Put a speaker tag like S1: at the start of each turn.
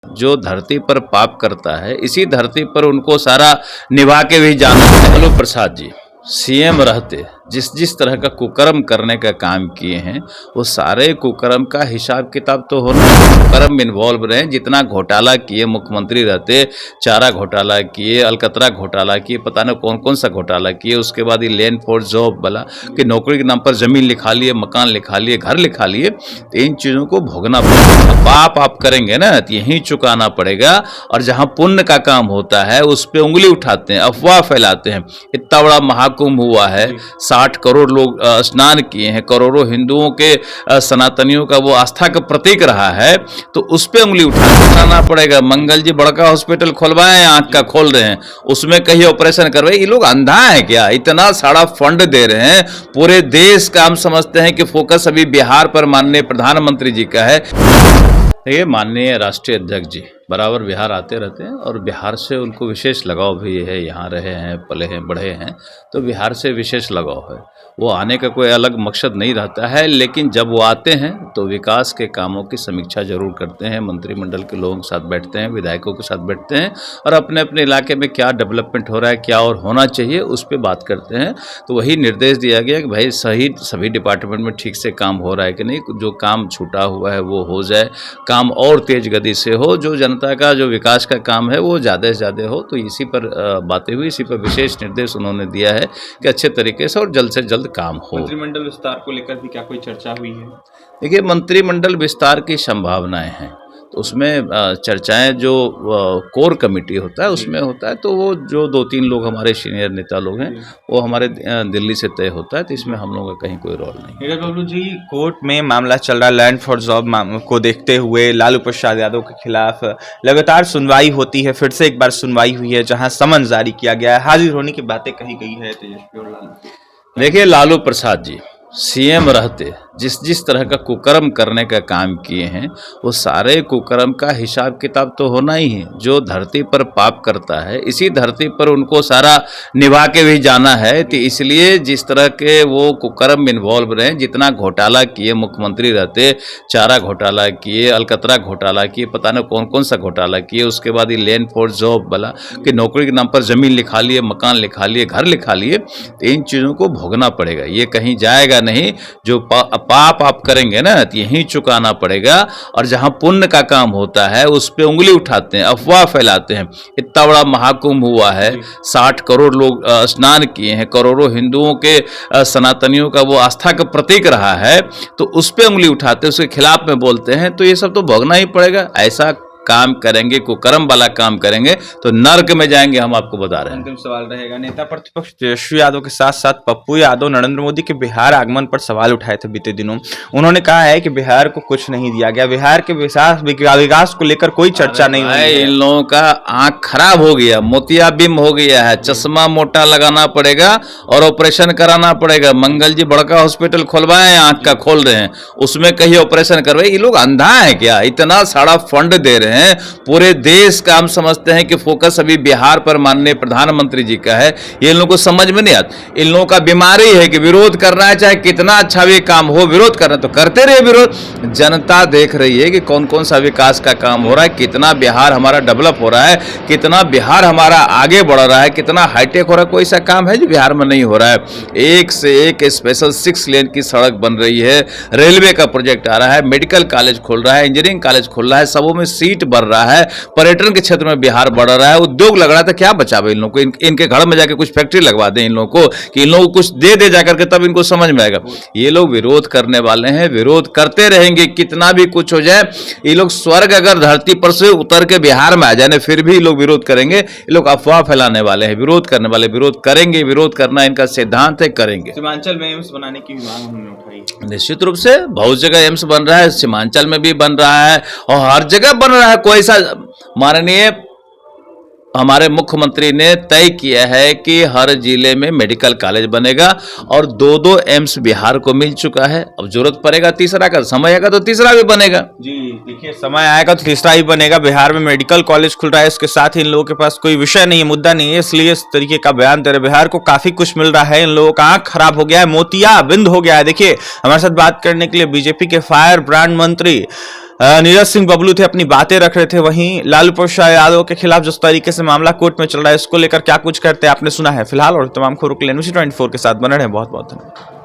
S1: जो धरती पर पाप करता है, इसी धरती पर उनको सारा निभा के भी जाना है। लालू प्रसाद जी सीएम रहते जिस जिस तरह का कुकर्म करने का काम किए हैं, वो सारे कुकर्म का हिसाब किताब तो होना है। कुकर्म में इन्वॉल्व रहे, जितना घोटाला किए मुख्यमंत्री रहते, चारा घोटाला किए, अलकतरा घोटाला किए, पता नहीं कौन कौन सा घोटाला किए। उसके बाद ये लैंड फॉर जॉब वाला कि नौकरी के नाम पर जमीन लिखा लिए, मकान लिखा लिए, घर लिखा लिए। तो इन चीज़ों को भोगना पड़ेगा। पाप आप करेंगे ना तो यहीं चुकाना पड़ेगा। और जहाँ पुण्य का काम होता है उस पर उंगली उठाते हैं, अफवाह फैलाते हैं। इतना बड़ा महाकुंभ हुआ है, 60 करोड़ लोग स्नान किए हैं, करोड़ों हिंदुओं के सनातनियों का वो आस्था का प्रतीक रहा है, तो उस पे उंगली उठाना पड़ेगा। मंगल जी बड़का हॉस्पिटल खुलवाए, आंख का खोल रहे हैं, उसमें कहीं ऑपरेशन करवाए। ये लोग अंधा है क्या? इतना सारा फंड दे रहे हैं पूरे देश का। हम समझते हैं कि फोकस अभी बिहार पर माननीय प्रधानमंत्री जी का है। ये माननीय राष्ट्रीय अध्यक्ष जी बराबर बिहार आते रहते हैं और बिहार से उनको विशेष लगाव भी है। यहाँ रहे हैं, पले हैं, बढ़े हैं, तो बिहार से विशेष लगाव है। वो आने का कोई अलग मकसद नहीं रहता है, लेकिन जब वो आते हैं तो विकास के कामों की समीक्षा जरूर करते हैं। मंत्रिमंडल के लोगों के साथ बैठते हैं, विधायकों के साथ बैठते हैं और अपने अपने इलाके में क्या डेवलपमेंट हो रहा है, क्या और होना चाहिए, उस पर बात करते हैं। तो वही निर्देश दिया गया कि भाई सभी डिपार्टमेंट में ठीक से काम हो रहा है कि नहीं, जो काम छूटा हुआ है वो हो जाए, काम और तेज गति से हो, जो जनता का जो विकास का काम है वो ज़्यादा से ज़्यादा हो। तो इसी पर बातें हुई, इसी पर विशेष निर्देश उन्होंने दिया है कि अच्छे तरीके से और जल्द से जल्द काम हो।
S2: मंत्रिमंडल विस्तार को लेकर भी क्या कोई चर्चा हुई है?
S1: देखिए, मंत्रिमंडल विस्तार की संभावनाएं हैं, तो उसमें चर्चाएं जो कोर कमेटी होता है उसमें होता है। तो वो जो 2-3 लोग हमारे सीनियर नेता लोग हैं वो हमारे दिल्ली से तय होता है, तो इसमें हम लोगों का कहीं कोई रोल नहीं।
S2: नीरज बाबू जी, कोर्ट में मामला चल रहा है लैंड फॉर जॉब को देखते हुए लालू प्रसाद यादव के खिलाफ लगातार सुनवाई होती है। फिर से एक बार सुनवाई हुई है जहां समन जारी किया गया है, हाजिर होने की बातें कही गई है तेजस्वी और लालू।
S1: देखिए, लालू प्रसाद जी सीएम रहते जिस जिस तरह का कुकर्म करने का काम किए हैं, वो सारे कुकर्म का हिसाब किताब तो होना ही है। जो धरती पर पाप करता है, इसी धरती पर उनको सारा निभा के भी जाना है। तो इसलिए जिस तरह के वो कुकर्म में इन्वॉल्व रहे, जितना घोटाला किए मुख्यमंत्री रहते, चारा घोटाला किए, अलकतरा घोटाला किए, पता नहीं कौन कौन सा घोटाला किए। उसके बाद ये लैंड फॉर जॉब वाला कि नौकरी के नाम पर जमीन लिखा लिए, मकान लिखा लिए, घर लिखा लिए। तो इन चीज़ों को भोगना पड़ेगा, ये कहीं जाएगा नहीं। जो पाप आप करेंगे ना तो यहीं चुकाना पड़ेगा। और जहां पुण्य का काम होता है उस पे उंगली उठाते हैं, अफवाह फैलाते हैं। इतना बड़ा महाकुंभ हुआ है, 60 करोड़ लोग स्नान किए हैं, करोड़ों हिंदुओं के सनातनियों का वो आस्था का प्रतीक रहा है, तो उस पे उंगली उठाते हैं, उसके खिलाफ में बोलते हैं। तो ये सब तो भोगना ही पड़ेगा। ऐसा काम करेंगे, कुकर्म वाला काम करेंगे तो नर्क में जाएंगे, हम आपको बता रहे हैं।
S2: अंतिम सवाल रहेगा, नेता प्रतिपक्ष तेजस्वी यादव के साथ साथ पप्पू यादव नरेंद्र मोदी के बिहार आगमन पर सवाल उठाए थे बीते दिनों। उन्होंने कहा है कि बिहार को कुछ नहीं दिया गया, बिहार के विकास को लेकर कोई चर्चा नहीं हुई है।
S1: इन लोगों का आंख खराब हो गया, मोतियाबिंद हो गया है, चश्मा मोटा लगाना पड़ेगा और ऑपरेशन कराना पड़ेगा। मंगल जी बड़का हॉस्पिटल खुलवाए, आंख का खोल रहे हैं, उसमें कहीं ऑपरेशन करवाए। ये लोग अंधा है क्या? इतना सारा फंड दे रहे हैं पूरे देश का। हम समझते हैं कि फोकस अभी बिहार पर माननीय प्रधानमंत्री जी का है। ये लोगों को समझ में नहीं आता। इन लोगों का बीमारी है कि विरोध करना है, चाहे कितना अच्छा भी काम हो, विरोध करना तो करते रहे विरोध। जनता देख रही है कि कौन कौन सा विकास का काम हो रहा है, कितना बिहार हमारा डेवलप हो रहा है, कितना बिहार हमारा आगे बढ़ रहा है, कितना हाईटेक हो रहा है। कोई सा काम है जो बिहार में नहीं हो रहा है? एक से एक स्पेशल 6 लेन की सड़क बन रही है, रेलवे का प्रोजेक्ट आ रहा है, मेडिकल कॉलेज खुल रहा है, इंजीनियरिंग कॉलेज खुल रहा है, सबों में सीट बढ़ रहा है, पर्यटन के क्षेत्र में बिहार बढ़ रहा है, उद्योग लग रहा था। क्या बचावे इन लोगों को? इनके घर में जाके कुछ फैक्ट्री लगवा दें इन लोगों को कि इन लोगों को कुछ दे दे जाकर के, तब इनको समझ में आएगा। ये लोग विरोध करने वाले हैं, विरोध करते रहेंगे कितना भी कुछ हो जाए। ये लोग स्वर्ग अगर धरती पर से उतर के बिहार में आ जाए फिर भी लोग विरोध करेंगे। ये लोग अफवाह फैलाने वाले हैं, विरोध करने वाले विरोध करेंगे। विरोध करना इनका सिद्धांत है, करेंगे।
S2: सीमांचल में एम्स बनाने की मांग हमने उठाई,
S1: निश्चित रूप से बहुत जगह एम्स बन रहा है, सीमांचल में भी बन रहा है और हर जगह बन रहा है। कोई सा माननीय हमारे मुख्यमंत्री ने तय किया है कि हर जिले में मेडिकल कॉलेज बनेगा और 2-2 एम्स बिहार को मिल चुका है। अब जरूरत पड़ेगा तीसरा का, समय आएगा तो तीसरा भी बनेगा।
S2: जी देखिए, समय आएगा तो तीसरा ही बनेगा। बिहार में मेडिकल कॉलेज खुल रहा है, इसके साथ ही इन लोगों के पास कोई विषय नहीं है, मुद्दा नहीं है, इसलिए इस तरीके का बयान दे रहे। बिहार को काफी कुछ मिल रहा है, इन लोगों का आंख खराब हो गया है, मोतियाबिंद हो गया है। देखिए, हमारे साथ बात करने के लिए बीजेपी के फायर ब्रांड मंत्री नीरज सिंह बबलू थे, अपनी बातें रख रहे थे। वहीं लालू प्रसाद यादव के खिलाफ जिस तरीके से मामला कोर्ट में चल रहा है, इसको लेकर क्या कुछ करते हैं आपने सुना है। फिलहाल और तमाम खबरों के लिए NBC 24 के साथ बने रहें। बहुत बहुत धन्यवाद।